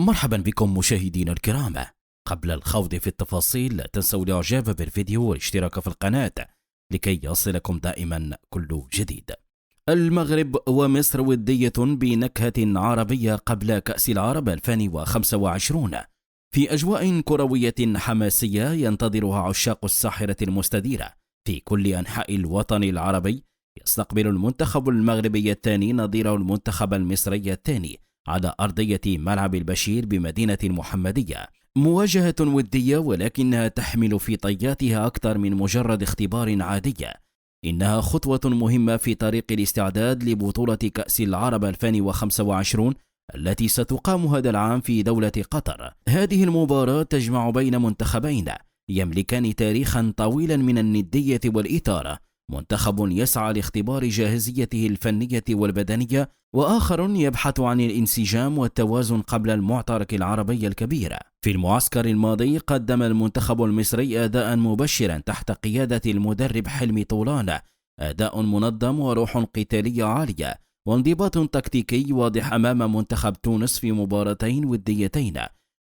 مرحبا بكم مشاهدينا الكرام. قبل الخوض في التفاصيل لا تنسوا الاعجاب بالفيديو والاشتراك في القناة لكي يصلكم دائما كل جديد. المغرب ومصر ودية بنكهة عربية قبل كأس العرب 2025 في أجواء كروية حماسية ينتظرها عشاق الساحرة المستديرة في كل أنحاء الوطن العربي. يستقبل المنتخب المغربي الثاني نظيره المنتخب المصري الثاني على أرضية ملعب البشير بمدينة المحمدية، مواجهة ودية ولكنها تحمل في طياتها أكثر من مجرد اختبار عادية. إنها خطوة مهمة في طريق الاستعداد لبطولة كأس العرب 2025 التي ستقام هذا العام في دولة قطر. هذه المباراة تجمع بين منتخبين يملكان تاريخا طويلا من الندية والإثارة، منتخب يسعى لاختبار جاهزيته الفنية والبدنية، وآخر يبحث عن الانسجام والتوازن قبل المعترك العربي الكبير. في المعسكر الماضي قدم المنتخب المصري أداء مبشرا تحت قيادة المدرب حلمي طولان، أداء منظم وروح قتالية عالية وانضباط تكتيكي واضح أمام منتخب تونس في مباراتين وديتين.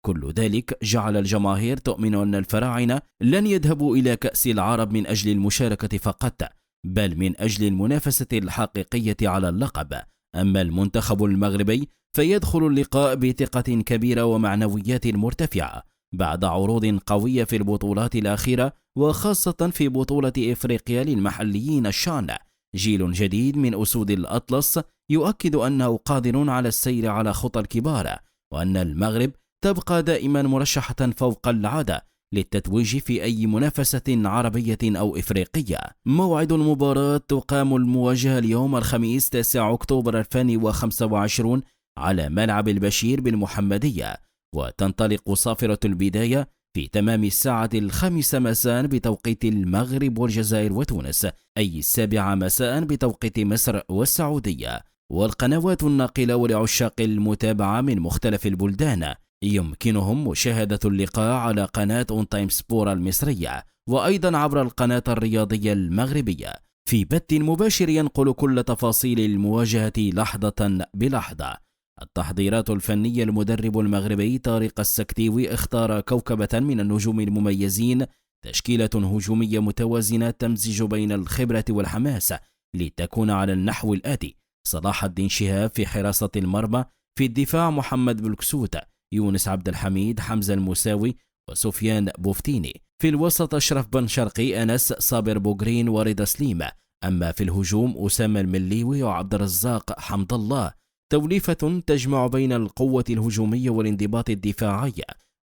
كل ذلك جعل الجماهير تؤمن أن الفراعنة لن يذهبوا إلى كأس العرب من أجل المشاركة فقط، بل من أجل المنافسة الحقيقية على اللقب. أما المنتخب المغربي فيدخل اللقاء بثقة كبيرة ومعنويات مرتفعة بعد عروض قوية في البطولات الأخيرة، وخاصة في بطولة إفريقيا للمحليين الشان. جيل جديد من أسود الأطلس يؤكد أنه قادر على السير على خطى الكبار، وأن المغرب تبقى دائما مرشحة فوق العادة للتتويج في أي منافسة عربية أو إفريقية. موعد المباراة تقام المواجهة اليوم الخميس 9 أكتوبر 2025 على ملعب البشير بالمحمدية، وتنطلق صافرة البداية في تمام الساعة 5 مساء بتوقيت المغرب والجزائر وتونس، أي 7 مساء بتوقيت مصر والسعودية. والقنوات الناقلة ولعشاق المتابعة من مختلف البلدان يمكنهم مشاهدة اللقاء على قناة أون تايم سبور المصرية، وأيضا عبر القناة الرياضية المغربية في بث مباشر ينقل كل تفاصيل المواجهة لحظة بلحظة. التحضيرات الفنية: المدرب المغربي طارق السكتيوي اختار كوكبة من النجوم المميزين، تشكيلة هجومية متوازنة تمزج بين الخبرة والحماس لتكون على النحو الآتي: صلاح الدين شهاب في حراسة المرمى، في الدفاع محمد بلكسوت، يونس عبد الحميد، حمزة المساوي، وسفيان بوفتيني. في الوسط أشرف بن شرقي، أنس، صابر بوغرين، ورضا سليمة. أما في الهجوم أسامة المليوي وعبد الرزاق حمد الله، توليفة تجمع بين القوة الهجومية والانضباط الدفاعي،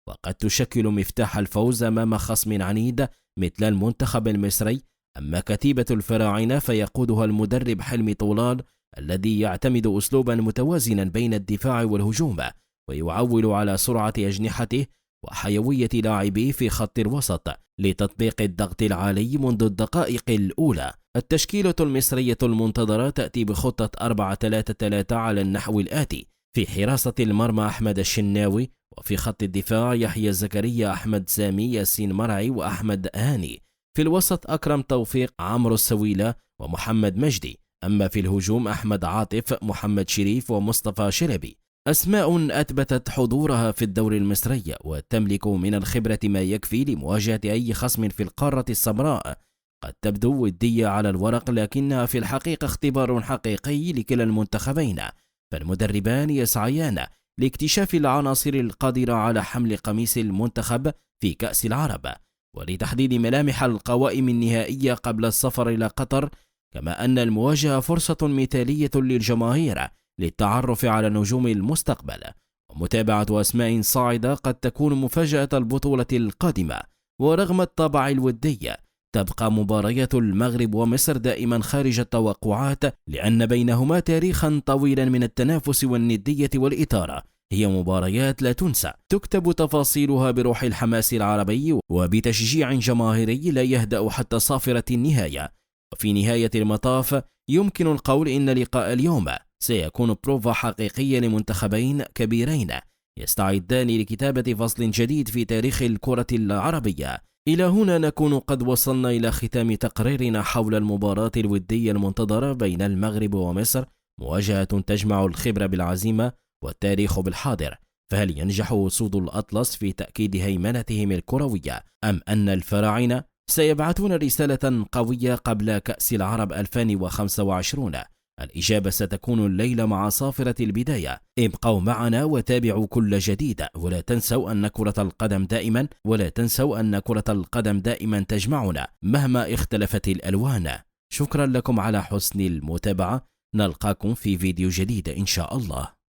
وقد تشكل مفتاح الفوز أمام خصم عنيد مثل المنتخب المصري. أما كتيبة الفراعنة فيقودها المدرب حلمي طولان الذي يعتمد أسلوبا متوازنا بين الدفاع والهجوم، ويعول على سرعة أجنحته وحيوية لاعبيه في خط الوسط لتطبيق الضغط العالي منذ الدقائق الأولى. التشكيلة المصرية المنتظرة تأتي بخطة 4-3-3 على النحو الآتي: في حراسة المرمى أحمد الشناوي، وفي خط الدفاع يحيى زكريا، أحمد سامي، ياسين مرعي، وأحمد هاني. في الوسط أكرم توفيق، عمرو السويلة، ومحمد مجدي. أما في الهجوم أحمد عاطف، محمد شريف، ومصطفى شلبي. أسماء أثبتت حضورها في الدوري المصري وتملك من الخبرة ما يكفي لمواجهة أي خصم في القارة السمراء. قد تبدو ودية على الورق، لكنها في الحقيقة اختبار حقيقي لكلا المنتخبين، فالمدربان يسعيان لاكتشاف العناصر القادرة على حمل قميص المنتخب في كأس العرب، ولتحديد ملامح القوائم النهائية قبل السفر إلى قطر. كما أن المواجهة فرصة مثالية للجماهير للتعرف على نجوم المستقبل ومتابعة أسماء صاعدة قد تكون مفاجأة البطولة القادمة. ورغم الطابع الودي تبقى مباريات المغرب ومصر دائما خارج التوقعات، لأن بينهما تاريخا طويلا من التنافس والندية والإثارة. هي مباريات لا تنسى، تكتب تفاصيلها بروح الحماس العربي وبتشجيع جماهيري لا يهدأ حتى صافرة النهاية. وفي نهاية المطاف يمكن القول إن لقاء اليوم سيكون بروفا حقيقية لمنتخبين كبيرين يستعدان لكتابة فصل جديد في تاريخ الكرة العربية. إلى هنا نكون قد وصلنا إلى ختام تقريرنا حول المباراة الودية المنتظرة بين المغرب ومصر، مواجهة تجمع الخبرة بالعزيمة والتاريخ بالحاضر. فهل ينجح أسود الأطلس في تأكيد هيمنتهم الكروية أم أن الفراعنة سيبعثون رسالة قوية قبل كأس العرب 2025؟ الإجابة ستكون الليلة مع صافرة البداية. ابقوا معنا وتابعوا كل جديد، ولا تنسوا أن كرة القدم دائما تجمعنا مهما اختلفت الألوان. شكرا لكم على حسن المتابعة، نلقاكم في فيديو جديد إن شاء الله.